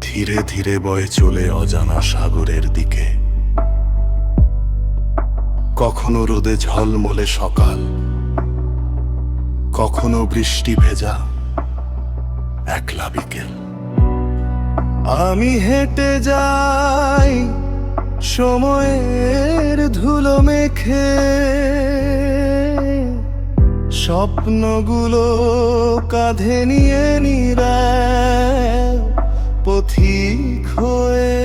ধীরে ধীরে বয়ে চলে অজানা সাগরের দিকে। কখনো রোদে ঝলমলে সকাল, কখনো বৃষ্টি ভেজা একলা বিকেল। আমি হেঁটে যাই সময়ের ধুলো মেখে, স্বপ্নগুলো কাঁধে নিয়ে নিরায় পথিক হয়ে।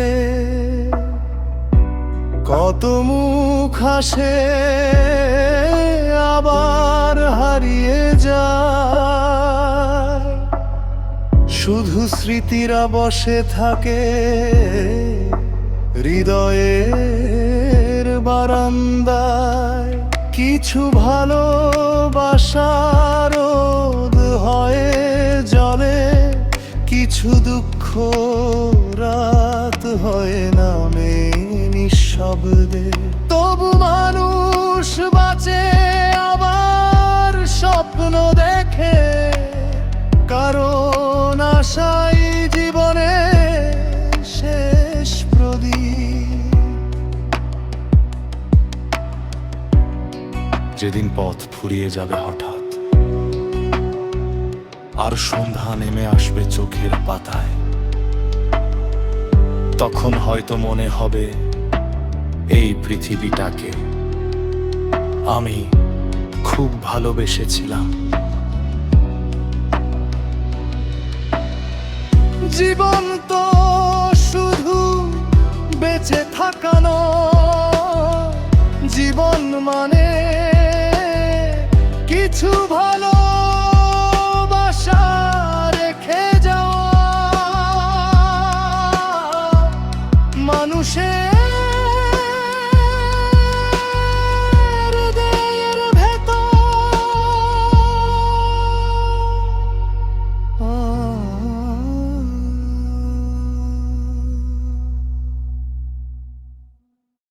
কত মুখ আসে আবার হারিয়ে যায়, শুধু স্মৃতিরা বসে থাকে হৃদয়ের বারান্দায়। কিছু ভালোবাসার রোদ হয়ে জলে, কিছু দুঃখ রাত হয়ে নামে নিঃশব্দে। তবু মানুষ বাঁচে আবার স্বপ্ন দেখে, কারণ আশাই জীবনে শেষ প্রদীপ। যেদিন পথ ফুরিয়ে যাবে হঠাৎ, আর সন্ধ্যা নেমে আসবে চোখের পাতায়, তখন হয়তো মনে হবে এই পৃথিবীটাকে আমি খুব ভালোবেসেছিলাম। জীবন তো শুধু বেঁচে থাকা নয়, জীবন মানে কিছু ভালো